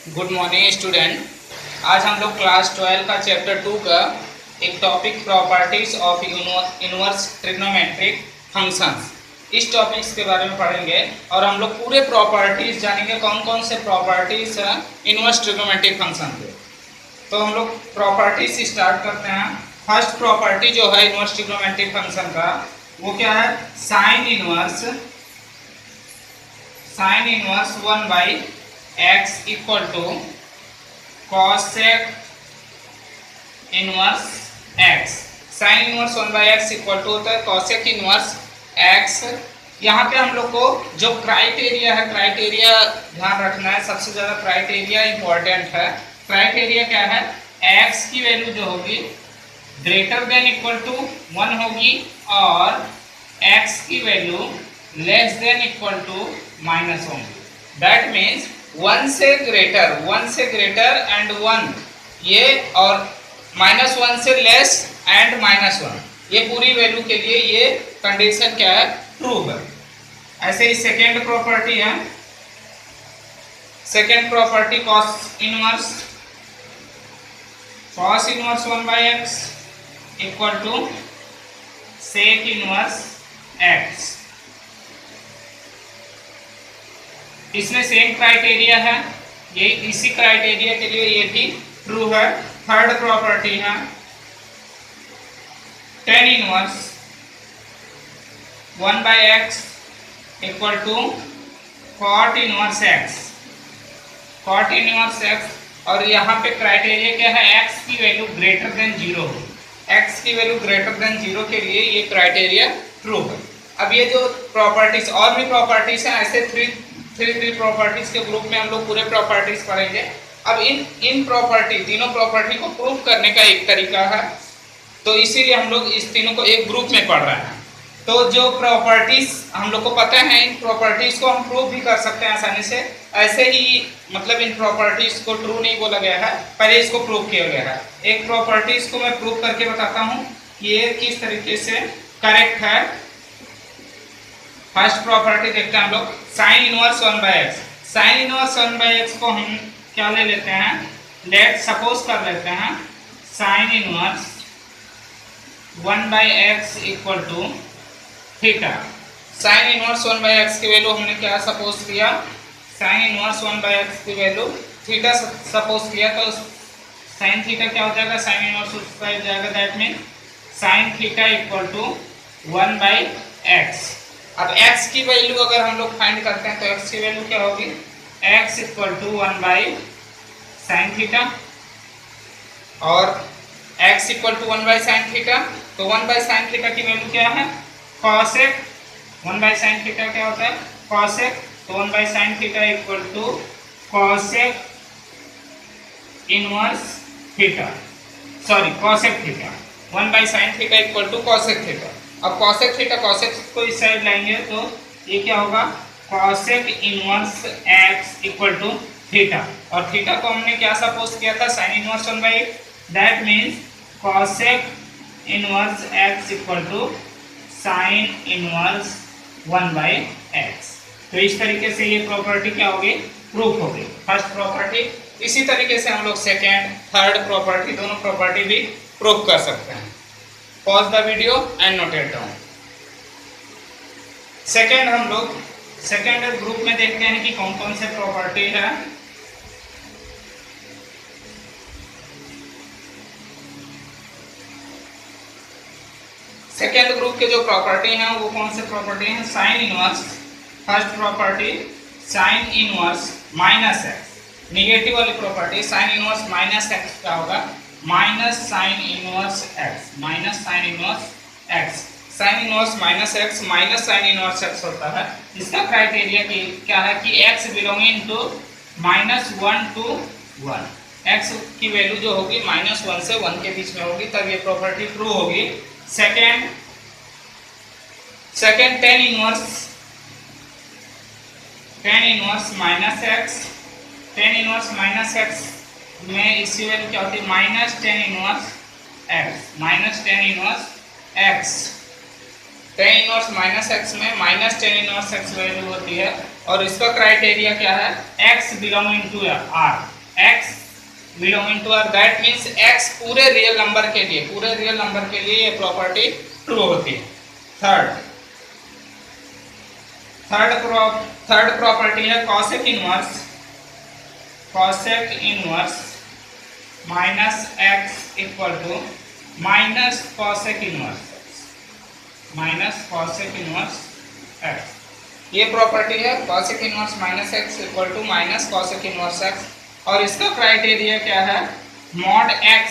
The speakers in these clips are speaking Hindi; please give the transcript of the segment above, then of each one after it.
Good morning student. आज हम लोग क्लास 12 का चैप्टर 2 का एक topic properties of inverse trigonometric functions, इस टॉपिक्स के बारे में पढ़ेंगे और हम लोग पूरे प्रॉपर्टीज जानेंगे कौन कौन से प्रॉपर्टीज हैं इनवर्स ट्रिग्नोमेट्रिक फंक्शन के। तो हम लोग प्रॉपर्टीज स्टार्ट करते हैं। फर्स्ट प्रॉपर्टी जो है इनवर्स ट्रिग्नोमेट्रिक फंक्शन का वो क्या है? Sine inverse 1 by x equal to cosec inverse x। Sine inverse 1 by x equal to होता है कॉसेक इनवर्स x। यहाँ पे हम लोग को जो क्राइटेरिया है, क्राइटेरिया ध्यान रखना है, सबसे ज़्यादा क्राइटेरिया इंपॉर्टेंट है। क्राइटेरिया क्या है? x की वैल्यू जो होगी ग्रेटर देन इक्वल टू 1 होगी और x की value less than equal to minus होगी। दैट मीन्स 1 से ग्रेटर एंड 1 ये और -1 से लेस एंड -1 ये पूरी वैल्यू के लिए ये कंडीशन क्या है? ट्रू है। ऐसे ही सेकेंड प्रॉपर्टी है, second property cos inverse 1 by x equal to sec inverse x. इसमें सेम क्राइटेरिया है, ये इसी क्राइटेरिया के लिए ये भी ट्रू है। थर्ड प्रॉपर्टी है tan inverse 1 by x equal to cot inverse x. Cot inverse x और यहाँ पे क्राइटेरिया क्या है? x की वैल्यू ग्रेटर देन 0 हो। x की वैल्यू ग्रेटर देन 0 के लिए ये क्राइटेरिया ट्रू है। अब ये जो प्रॉपर्टीज और भी प्रॉपर्टीज हैं, ऐसे थ्री प्रॉपर्टीज के ग्रुप में हम लोग पूरे प्रॉपर्टीज पढ़ेंगे। अब इन प्रॉपर्टी तीनों प्रॉपर्टी को प्रूव करने का एक तरीका है, तो इसीलिए हम लोग इस तीनों को एक ग्रुप में पढ़ रहे हैं। तो जो प्रॉपर्टीज हम लोग को पता है, इन प्रॉपर्टीज को हम प्रूव भी कर सकते हैं आसानी से। ऐसे ही मतलब इन प्रॉपर्टीज को ट्रू नहीं बोला गया है, पहले इसको प्रूव किया गया है। एक प्रॉपर्टीज को मैं प्रूव करके बताता हूँ कि ये किस तरीके से करेक्ट है। फर्स्ट प्रॉपर्टी देखते हैं हम लोग, sign inverse 1 by x. Sine inverse 1 by x को हम क्या ले लेते हैं? लेट सपोज कर लेते हैं sine inverse 1 by x equal to theta. Sine inverse 1 by x की वैल्यू हमने क्या सपोज किया? साइन इनवर्स 1 बाई एक्स की वैल्यू थीटा सपोज किया, तो साइन थीटा क्या हो जाएगा? साइन इनवर्स हो जाएगा। That mean sine theta equal to 1 by x. अब x की वैल्यू अगर हम लोग फाइंड करते हैं तो x की वैल्यू क्या होगी? x equal to 1 by sine theta और x equal to 1 by sine theta. तो 1 बाई साइन थीटा की वैल्यू क्या है? कॉसेक 1 बाई साइन थीटा क्या होता है? कॉसेक। तो 1 by sine theta equal to cosec inverse theta, sorry cosec theta. 1 by sine theta equal to cosec theta. अब कॉसेक थीटा, कॉसेक को इस साइड लाएंगे तो ये क्या होगा? Cosec inverse x equal to theta. और थीटा को हमने क्या सपोज किया था? Sine inverse 1 by x. That means cosec inverse x equal to sine inverse 1 by x. तो इस तरीके से ये प्रॉपर्टी क्या होगी? प्रूफ होगी, फर्स्ट प्रॉपर्टी। इसी तरीके से हम लोग सेकेंड थर्ड प्रॉपर्टी दोनों प्रॉपर्टी भी प्रूफ कर सकते हैं। Pause the video and note it down. Second हम लोग सेकेंड ग्रुप में देखते हैं कि कौन कौन से प्रॉपर्टी है। सेकेंड ग्रुप के जो प्रॉपर्टी हैं वो कौन से प्रॉपर्टी हैं? Sine inverse, first property sine inverse minus x. Negative वाली property sine inverse minus x क्या होगा? Minus sine inverse x, minus sine inverse x. Sine inverse minus sine inverse x होता है। इसका क्राइटेरिया क्या है कि x belonging to -1 to 1, x की वैल्यू जो होगी -1 से 1 के बीच में होगी, तब ये प्रॉपर्टी ट्रू होगी। Second tan inverse minus x. tan inverse minus x में इसकी वैल्यू क्या होती है? -tan inverse x, tan inverse x. tan inverse -x में -tan इनवर्स x वैल्यू होती है और इसका क्राइटेरिया क्या है, x belonging to r, x belonging to r, that means x पूरे रियल नंबर के लिए ये प्रॉपर्टी ट्रू होती है। थर्ड प्रॉपर्टी है cosec inverse minus x equal to minus cosec inverse x। ये प्रॉपर्टी है cosec inverse minus x equal to minus cosec inverse x, और इसका क्राइटेरिया क्या है, mod x,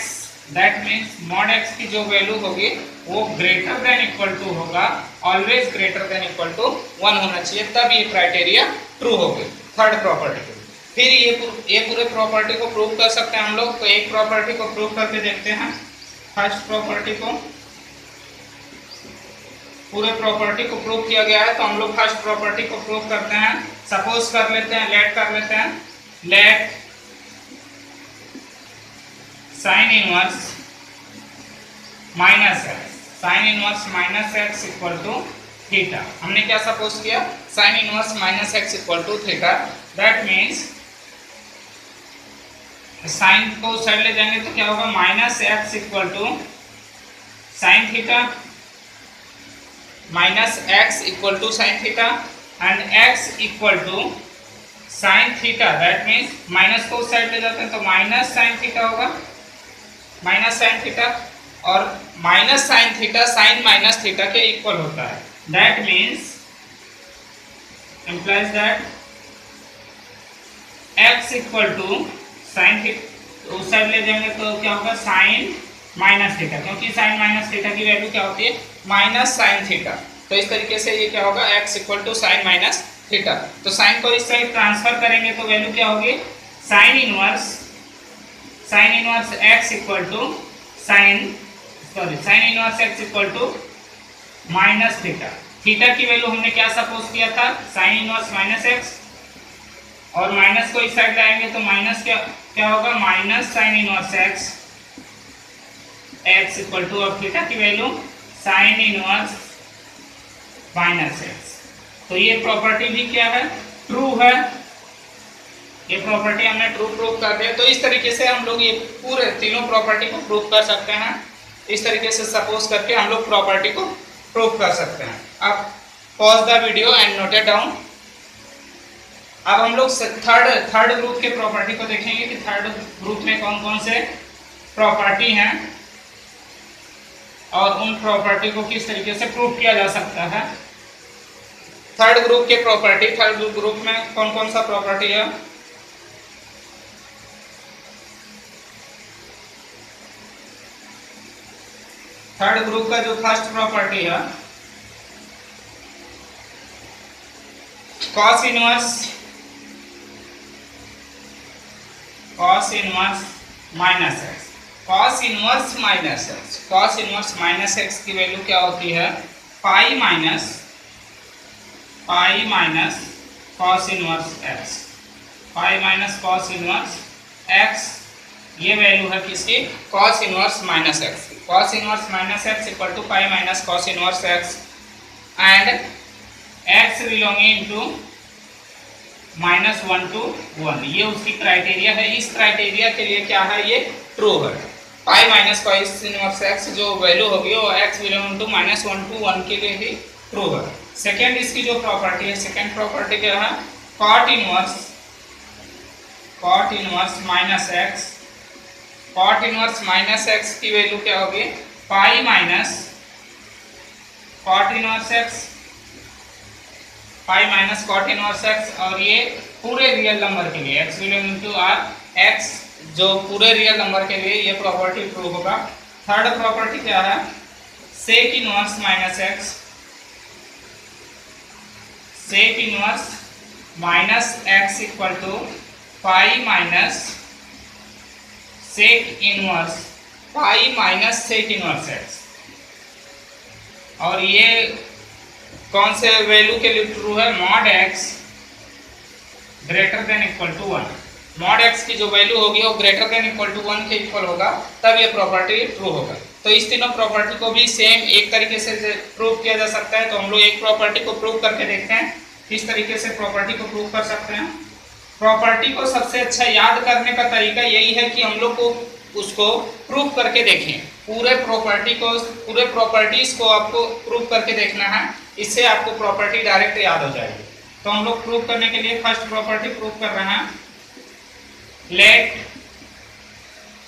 that means mod x की जो वैल्यू होगी वो ग्रेटर देन इक्वल टू होगा, always greater than equal to 1 होना चाहिए, तब ये क्राइटेरिया ट्रू होगी थर्ड प्रॉपर्टी को। फिर ये पूरे प्रॉपर्टी को प्रूव कर सकते हैं हम लोग, तो एक प्रॉपर्टी को प्रूव करके देखते हैं। फर्स्ट प्रॉपर्टी को, पूरे प्रॉपर्टी को प्रूव किया गया है, तो हम लोग फर्स्ट प्रॉपर्टी को प्रूव करते हैं। सपोज कर लेते हैं, let sine inverse minus x equal to theta. हमने क्या सपोज किया, sine inverse minus x equal to theta, that means sine को साइड ले जाएंगे तो क्या होगा, minus x equal to sine theta, minus x equal to sine theta and x equal to sine theta, that means minus को साइड ले जाते हैं तो माइनस साइन थीटा होगा, माइनस साइन थीटा, और minus sine theta sine minus theta के इक्वल होता है, that means implies that x equal to sine theta, उस साइड ले जाएंगे तो क्या होगा, साइन माइनस थीटा, क्योंकि साइन माइनस थीटा की वैल्यू क्या होती है, माइनस साइन थीटा, तो इस तरीके से ये क्या होगा, x equal to sine minus theta. तो साइन को इस साइड ट्रांसफर करेंगे तो वैल्यू क्या होगी, sine inverse x equal to sine inverse x equal to minus theta. Theta की वैल्यू हमने क्या सपोज किया था, साइन इनवर्स माइनस x, और माइनस को इस साइड लाएंगे तो माइनस क्या होगा, minus sine inverse x equal to, और थीटा की value sine inverse minus x। तो ये प्रॉपर्टी भी क्या है, ट्रू है, ये प्रॉपर्टी हमने ट्रू प्रूव कर दिया। तो इस तरीके से हम लोग ये पूरे तीनों प्रॉपर्टी को प्रूव कर सकते हैं, इस तरीके से सपोज करके हम लोग प्रॉपर्टी को प्रूव कर सकते हैं। अब pause the video and note it down. अब हम लोग थर्ड ग्रुप के प्रॉपर्टी को देखेंगे कि थर्ड ग्रुप में कौन कौन से प्रॉपर्टी हैं और उन प्रॉपर्टी को किस तरीके से प्रूव किया जा सकता है। थर्ड ग्रुप के प्रॉपर्टी, थर्ड ग्रुप में कौन कौन सा प्रॉपर्टी है, थर्ड ग्रुप का जो फर्स्ट प्रॉपर्टी है, cos inverse minus x, cos inverse minus x की वैल्यू क्या होती है, pi minus cos inverse x, ये वैल्यू है किसकी, cos inverse minus x. Cos inverse minus x equal to pi minus cos inverse x and x belonging to -1 to 1, ये उसकी क्राइटेरिया है। इस क्राइटेरिया के लिए क्या है, ये ट्रू है। Pi minus cos inverse x जो वैल्यू होगी वो एक्स बिलोंगिंग टू -1 to 1 के लिए भी ट्रू है। सेकेंड इसकी जो प्रॉपर्टी है, सेकेंड प्रॉपर्टी क्या है, cot inverse minus x, cot inverse minus x की वैल्यू क्या होगी, pi minus cot inverse x, pi minus cot inverse x, और ये पूरे रियल नंबर के लिए x belonging to R x, जो पूरे रियल नंबर के लिए ये प्रॉपर्टी ट्रू होगा। थर्ड प्रॉपर्टी क्या है, sec inverse minus x, sec inverse minus x equal to pi minus sec inverse pi minus sec inverse x, और ये कौन से वैल्यू के लिए ट्रू है, mod x greater than equal to 1। Mod x की जो वैल्यू होगी वो ग्रेटर देन इक्वल टू 1 के इक्वल होगा, तब ये प्रॉपर्टी ट्रू होगा। तो इस तीनों प्रॉपर्टी को भी सेम एक तरीके से प्रूव किया जा सकता है। तो हम लोग एक प्रॉपर्टी को प्रूव करके देखते हैं। किस तरीके से प्रॉपर्टी को प्रूव कर सकते हैं? प्रॉपर्टी को सबसे अच्छा याद करने का तरीका यही है कि हम लोग को उसको प्रूव करके देखें। पूरे प्रॉपर्टीज को आपको प्रूव करके देखना है, इससे आपको प्रॉपर्टी डायरेक्ट याद हो जाएगी। तो हम लोग प्रूव करने के लिए फर्स्ट प्रॉपर्टी प्रूव कर रहे हैं। Let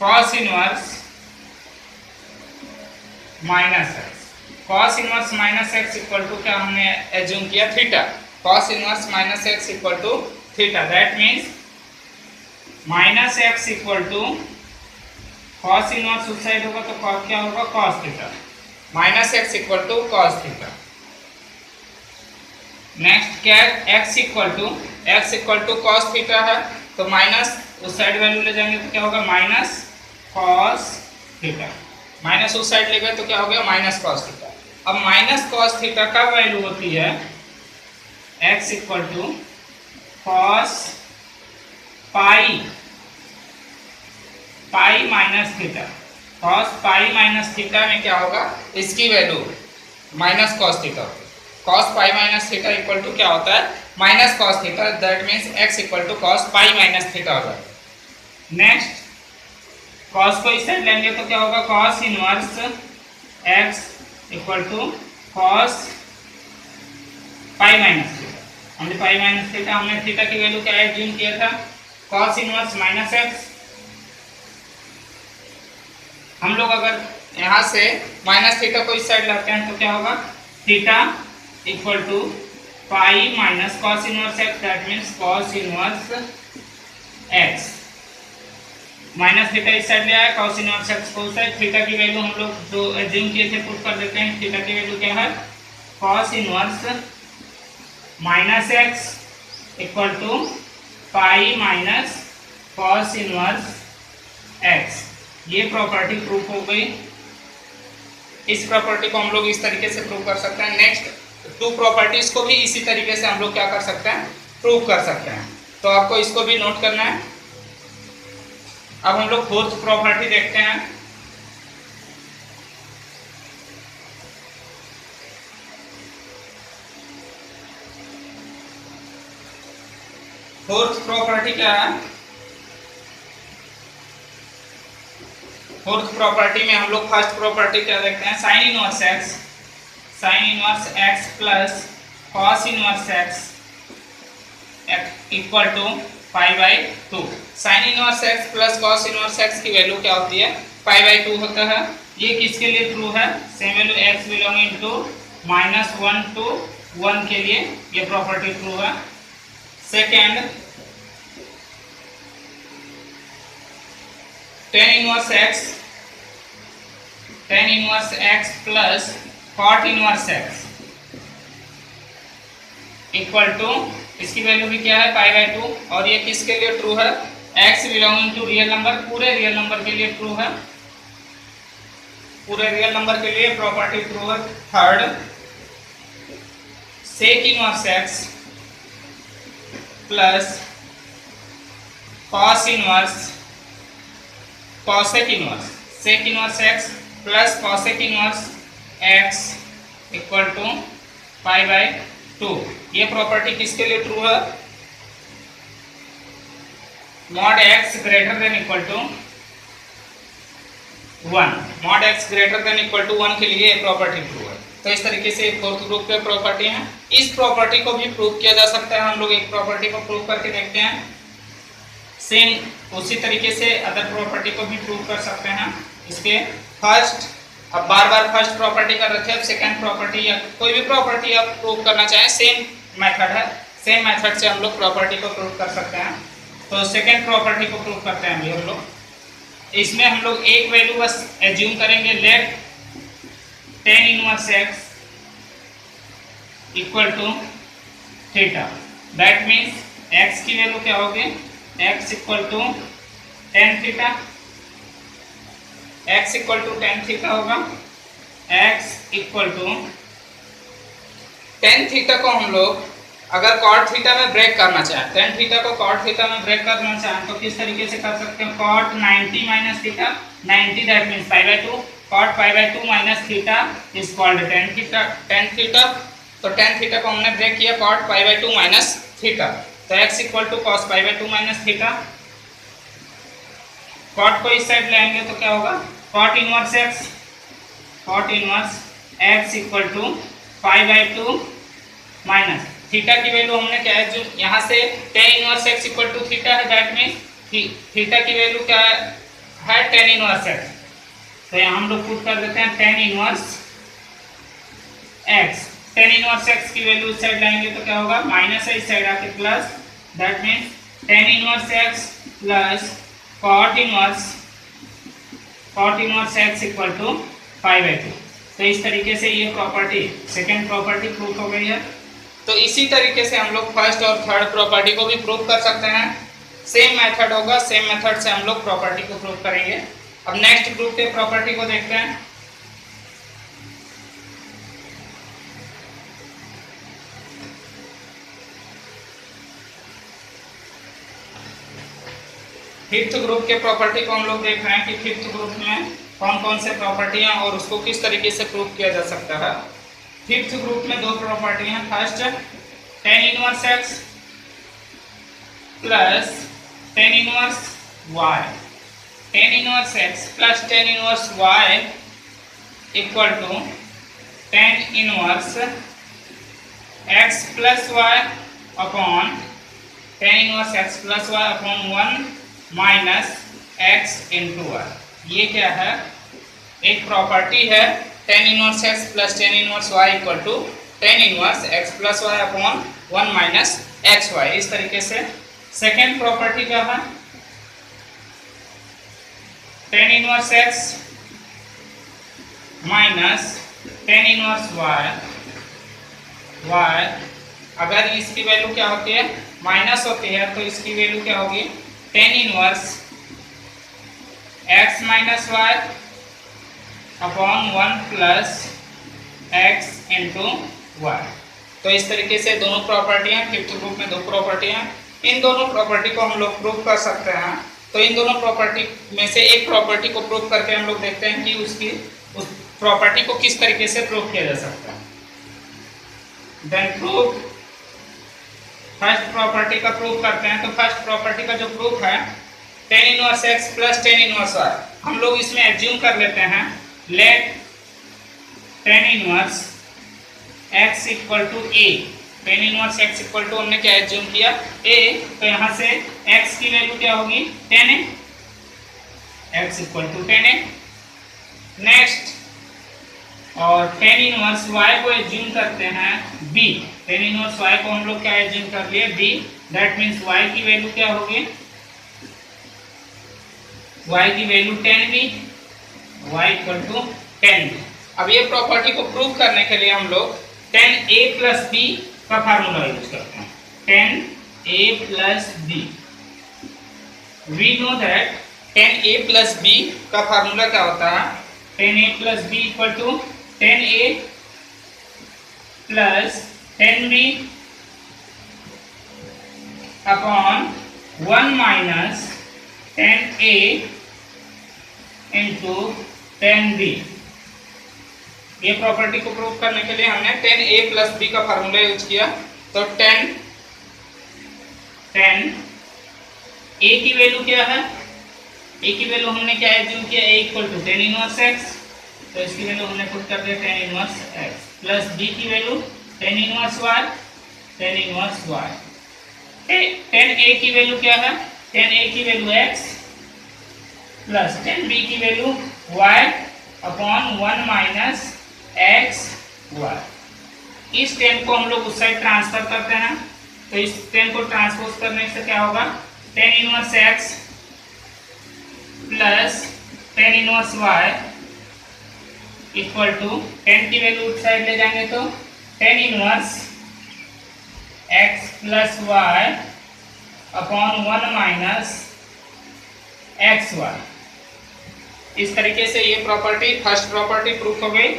cos inverse minus x, cos inverse minus x equal to क्या हमने एज्यूम किया? Theta. cos inverse minus x equal to theta, that means minus x equal to cos inverse उस साइड होगा तो cos क्या होगा? cos theta. Minus x equal to cos theta. Next क्या? x equal to cos theta है, तो माइनस उस साइड वैल्यू ले जाएंगे तो क्या होगा? Minus cos theta. माइनस उस साइड ले गए तो क्या हो गया? Minus cos theta. अब माइनस cos थीटा का वैल्यू होती है x equal to cos pi minus theta. cos pi minus theta में क्या होगा? इसकी वैल्यू माइनस cos थीटा होगी। cos pi minus theta equal to क्या होता है? Minus cos theta, that means x equal to cos pi minus theta होगा। नेक्स्ट cos को इस साइड लेंगे तो क्या होगा? cos inverse x equal to cos pi minus theta. हमने पाई माइनस थीटा, हमने थीटा की वैल्यू क्या एज्यूम किया था? cos inverse minus x। हम लोग अगर यहाँ से माइनस थीटा को इस साइड लाते हैं तो क्या होगा? Theta equal to pi minus cos inverse x, that means cos inverse x। Minus theta इस साइड ले आया, cos इनवर्स x को उस साइड। थीटा की वैल्यू हम लोग जो एज्यूम किए थे पुट कर देते हैं। थीटा की वैल्यू क्या है? cos inverse minus x equal to pi minus cos inverse x। ये प्रॉपर्टी प्रूफ हो गई। इस प्रॉपर्टी को हम लोग इस तरीके से प्रूव कर सकते हैं। नेक्स्ट टू प्रॉपर्टीज को भी इसी तरीके से हम लोग क्या कर सकते हैं? प्रूव कर सकते हैं। तो आपको इसको भी नोट करना है। अब हम लोग फोर्थ प्रॉपर्टी देखते हैं। फोर्थ प्रॉपर्टी क्या है? फोर्थ प्रॉपर्टी में हम लोग फर्स्ट प्रॉपर्टी क्या देखते हैं? Sine inverse x plus cos inverse x equal to pi by two. Sine inverse x plus cos inverse x की वैल्यू क्या होती है? पाई बाई टू होता है। ये किसके लिए ट्रू है? Same value x belonging to -1 to 1 के लिए ये प्रॉपर्टी ट्रू है। Second, tan inverse x plus cot inverse x equal to, इसकी वैल्यू भी क्या है? Pi by two. और ये किसके लिए ट्रू है? x belonging to real number, पूरे रियल नंबर के लिए ट्रू है। पूरे रियल नंबर के लिए प्रॉपर्टी ट्रू है। Third, sec inverse x plus cos inverse cosec inverse, sec inverse x plus cosec inverse x equal to pi by two. ये प्रॉपर्टी किसके लिए ट्रू है? Mod x greater than equal to 1, mod x greater than equal to 1 के लिए ये प्रॉपर्टी ट्रू है। तो इस तरीके से फोर्थ ग्रुप के प्रॉपर्टी हैं। इस प्रॉपर्टी को भी प्रूव किया जा सकता है। हम लोग एक प्रॉपर्टी को प्रूव करके देखते हैं। सेम उसी तरीके से अदर प्रॉपर्टी को भी प्रूव कर सकते हैं। इसके फर्स्ट, अब बार बार फर्स्ट प्रॉपर्टी कर रहे थे, अब सेकंड प्रॉपर्टी या कोई भी प्रॉपर्टी आप प्रूव करना चाहें, सेम मेथड है। सेम मेथड से हम लोग प्रॉपर्टी को प्रूव कर सकते हैं। तो सेकंड प्रॉपर्टी को प्रूव करते हैं हम लोग। इसमें हम लोग एक वैल्यू बस एज्यूम करेंगे, let tan inverse x equal to theta. That means x की वैल्यू क्या होगी? x equal to tan theta, x equal to tan theta होगा। x equal to tan theta को हम लोग अगर cot थीटा में ब्रेक करना चाहें, tan थीटा को cot थीटा में ब्रेक करना चाहें तो किस तरीके से कर सकते हैं? cot 90 minus theta, 90 that means pi by two, cot pi by two minus theta is called tan theta. tan theta तो टेन थीटा को हमने ब्रेक किया cot pi by 2 minus theta, तो x equal to cos pi by 2 minus theta. Cot को इस साइड लाएंगे तो क्या होगा, cot inverse x, cot inverse x equal to pi by 2 minus theta की वैल्यू हमने क्या है, जो यहाँ से tan inverse x equal to theta है, दैट मीन्स थीटा की वैल्यू क्या है, टेन इनवर्स x। तो यहाँ हम लोग पुट कर देते हैं tan inverse x, tan inverse x की वैल्यू इस साइड लाएंगे तो क्या होगा, माइनस है इस साइड आके plus, that means tan inverse x plus cot inverse x equal to pi by 2। तो इस तरीके से ये प्रॉपर्टी सेकेंड प्रॉपर्टी प्रूफ हो गई है। तो इसी तरीके से हम लोग फर्स्ट और थर्ड प्रॉपर्टी को भी प्रूफ कर सकते हैं। सेम मेथड होगा, सेम मेथड से हम लोग प्रॉपर्टी को प्रूफ करेंगे। अब नेक्स्ट ग्रुप के प्रॉपर्टी को देखते हैं। फिफ्थ ग्रुप के प्रॉपर्टी को हम लोग देख रहे हैं कि फिफ्थ ग्रुप में कौन कौन से प्रॉपर्टी हैं और उसको किस तरीके से प्रूफ किया जा सकता है। फिफ्थ ग्रुप में दो प्रॉपर्टी हैं। First tan inverse x plus tan inverse y, tan inverse x plus tan inverse y equal to tan inverse x plus y upon tan inverse x plus y upon 1 minus x into y. ये क्या है, एक प्रॉपर्टी है tan inverse x plus tan inverse y equal to tan inverse x plus y upon 1 minus x y, इस तरीके से। सेकेंड प्रॉपर्टी क्या है, tan inverse x minus tan inverse y, अगर इसकी वैल्यू क्या होती है, माइनस होती है, तो इसकी वैल्यू क्या होगी, tan inverse x minus y upon 1 plus x into y. तो इस तरीके से दोनों प्रॉपर्टी हैं। फिफ्थ ग्रुप में दो प्रॉपर्टी हैं। इन दोनों प्रॉपर्टी को हम लोग प्रूव कर सकते हैं। तो इन दोनों प्रॉपर्टी में से एक प्रॉपर्टी को प्रूव करके हम लोग देखते हैं कि उस प्रॉपर्टी को किस तरीके से प्रूव किया जा सकता है। देन प्रूव, फर्स्ट प्रॉपर्टी का प्रूफ करते हैं। तो फर्स्ट प्रॉपर्टी का जो प्रूफ है tan inverse x plus tan inverse y, हम लोग इसमें एज्यूम कर लेते हैं let tan inverse x equal to a. Tan inverse x equal to हमने क्या एज्यूम किया, ए। तो यहाँ से एक्स की वैल्यू क्या होगी, tan a, x equal to tan a. Next, और टेन इनवर्स वाई को एज्यूम करते हैं बी। टेन इनवर्स वाई को हम लोग क्या एज्यूम कर लिए, बी। दैट मीन्स वाई की वैल्यू क्या होगी, वाई की value 10 b, y equal to 10 b. अब ये प्रॉपर्टी को प्रूव करने के लिए हम लोग 10 a प्लस बी का फार्मूला यूज करते हैं। 10 a plus b, we know that 10 a plus b का फार्मूला क्या होता है, 10 a plus b equal to 10 a plus 10 b upon 1 minus 10 a into 10 b. ये प्रॉपर्टी को प्रूव करने के लिए हमने 10 a प्लस बी का फार्मूला यूज किया। तो 10 a की वैल्यू क्या है, a की वैल्यू हमने क्या एज्यूम किया, a equal to 10 inverse x। तो इसकी वैल्यू हमने पुट कर दिया 10 इनवर्स x प्लस b की value 10 inverse y, 10 inverse y। 10a की वैल्यू क्या है, 10a की वैल्यू x प्लस 10b की value y upon 1 minus x y. इस 10 को हम लोग उस साइड ट्रांसफर करते हैं। तो इस 10 को ट्रांसपोज करने से क्या होगा, 10 inverse x plus 10 inverse y equal to 10 की वैल्यू उस साइड ले जाएंगे तो 10 inverse x plus y upon 1 minus x y. इस तरीके से ये प्रॉपर्टी, फर्स्ट प्रॉपर्टी प्रूफ हो गई।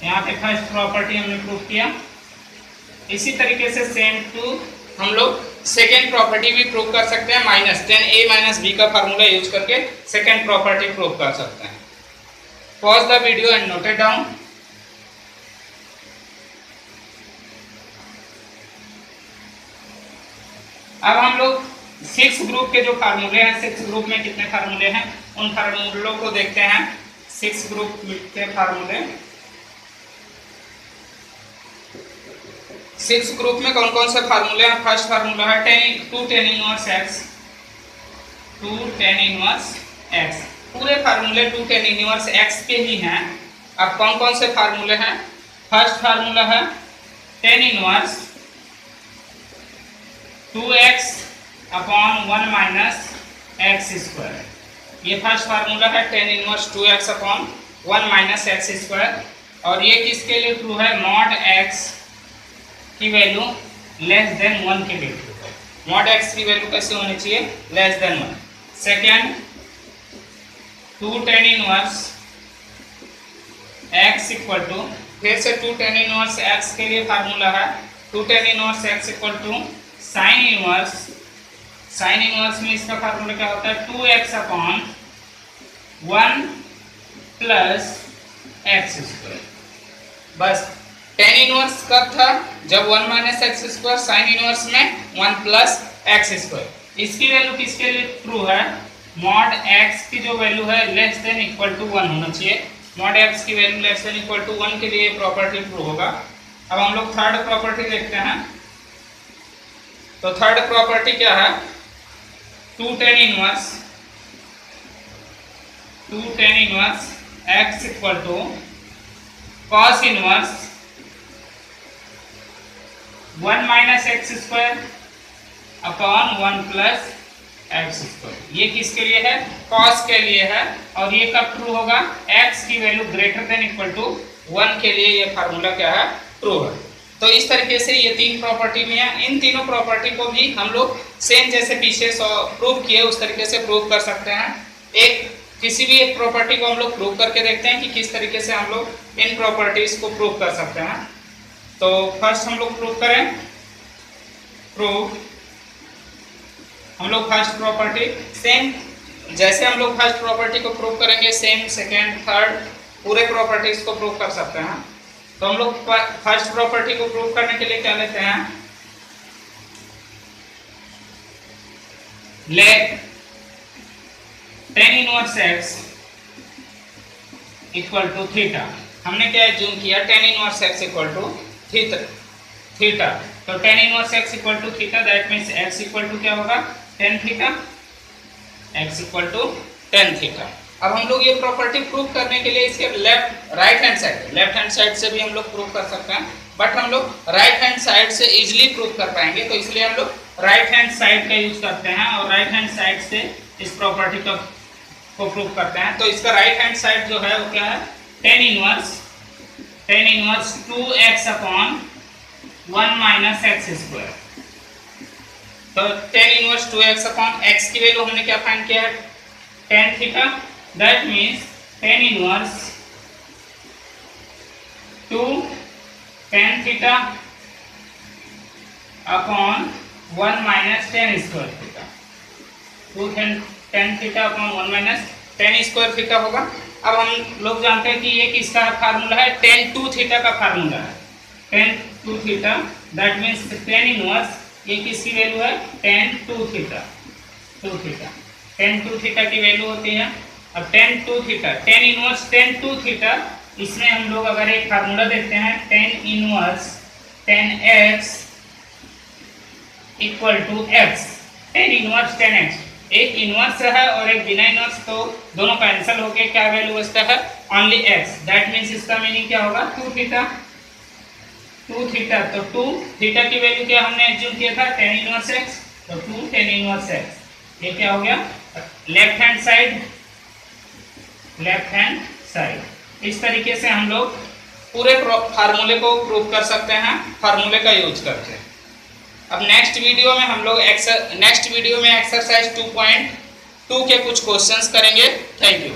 यहाँ पे फर्स्ट प्रॉपर्टी हमने प्रूफ किया। इसी तरीके से सेम टू हम लोग सेकेंड प्रॉपर्टी भी प्रूव कर सकते हैं। माइनस 10a माइनस बी का फार्मूला यूज करके सेकेंड प्रॉपर्टी प्रूव कर सकते हैं। Pause the video and note it down. अब हम लोग 6 ग्रुप के जो फार्मूले हैं, 6 ग्रुप में कितने फार्मूले हैं उन फार्मूलों को देखते हैं। 6 ग्रुप के फार्मूले, 6 ग्रुप में कौन कौन से फार्मूले हैं। फर्स्ट फार्मूला है 2 tan inverse x, 2 tan inverse x। पूरे फार्मूले 2 tan इनवर्स x के ही हैं। अब कौन कौन से फार्मूले हैं। फर्स्ट फार्मूला है tan inverse 2x upon 1 minus x square. ये फर्स्ट फार्मूला है tan inverse 2x upon 1 minus x square. और ये किसके लिए ट्रू है, मॉड x की वैल्यू लेस देन 1 के लिए ट्रू है। मॉड x की वैल्यू कैसे होनी चाहिए, less than 1। Second 2 tan inverse x equal to, फिर से 2 tan इनवर्स x के लिए फार्मूला है 2 tan inverse x equal to sine inverse. Sine inverse में इसका फार्मूला क्या होता है, 2x upon 1 plus x square. बस tan इनवर्स कब था, जब 1 minus x square, sine inverse में 1 प्लस एक्स स्क्वायर। इसकी वैल्यू किसके लिए ट्रू है, मॉड x की जो वैल्यू है लेस देन इक्वल टू 1 होना चाहिए। मॉड x की value less than equal to 1 के लिए प्रॉपर्टी ट्रू होगा। अब हम लोग थर्ड प्रॉपर्टी देखते हैं। तो थर्ड प्रॉपर्टी क्या है, 2 tan inverse x equal to cos inverse 1 minus x square upon 1 plus x square. ये किसके लिए है, कॉस के लिए है। और ये कब ट्रू होगा, x की value greater than equal to 1 के लिए ये फार्मूला क्या है, ट्रू है। तो इस तरीके से ये 3 प्रॉपर्टी में है। इन तीनों प्रॉपर्टी को भी हम लोग सेम जैसे पीछे प्रूव किए उस तरीके से प्रूव कर सकते हैं। किसी भी एक प्रॉपर्टी को हम लोग प्रूव करके देखते हैं कि किस तरीके से हम लोग इन प्रॉपर्टीज को प्रूव कर सकते हैं। तो फर्स्ट हम लोग प्रूव करें, प्रूव हम लोग फर्स्ट प्रॉपर्टी सेम जैसे हम लोग फर्स्ट प्रॉपर्टी को प्रूव करेंगे, सेम सेकेंड थर्ड पूरे प्रॉपर्टीज को प्रूव कर सकते हैं। तो हम लोग फर्स्ट प्रॉपर्टी को प्रूव करने के लिए क्या लेते हैं, let tan inverse x equal to theta. हमने क्या एज्यूम किया, tan inverse x equal to theta. तो tan inverse x equal to theta, that means x equal to क्या होगा, tan theta, x equal to tan theta. अब हम लोग ये प्रॉपर्टी प्रूव करने के लिए इसके राइट हैंड साइड से भी हम लोग प्रूव कर सकते हैं, बट हम लोग राइट हैंड साइड से इजीली प्रूव कर पाएंगे। तो इसलिए हम लोग राइट हैंड साइड का यूज करते हैं और राइट हैंड साइड से इस प्रॉपर्टी को प्रूव करते हैं। तो इसका राइट हैंड साइड जो है वो क्या है, tan inverse 2x upon 1 minus x square. तो tan inverse 2x upon x की वैल्यू हमने क्या फाइंड किया है, tan theta. That means tan inverse 2 tan theta upon 1 minus tan square theta. 2 tan theta upon 1 minus tan square theta होगा। अब हम लोग जानते हैं कि ये किसका फार्मूला है, tan 2 थीटा का फार्मूला है, tan 2 theta. That means tan inverse ये किसकी वैल्यू है, tan 2 थीटा। tan 2 थीटा की वैल्यू होती है। अब tan 2 theta, tan inverse tan 2 theta, इसमें हम लोग अगर एक फार्मूला देखते हैं, tan inverse tan x equal to x, tan inverse tan x। एक इनवर्स है और एक बिना इनवर्स, तो दोनों कैंसिल होके क्या वैल्यू बचता है, ओनली x। दैट मीन्स इसका मीनिंग क्या होगा, 2 थीटा। तो 2 थीटा की वैल्यू क्या हमने एज्यूम किया था, tan इनवर्स x। तो 2 tan इनवर्स x, ये क्या हो गया, लेफ्ट हैंड साइड। इस तरीके से हम लोग पूरे फार्मूले को प्रूव कर सकते हैं फार्मूले का यूज करके। अब नेक्स्ट वीडियो में हम लोग एक्सरसाइज 2.2 के कुछ क्वेश्चंस करेंगे। Thank you.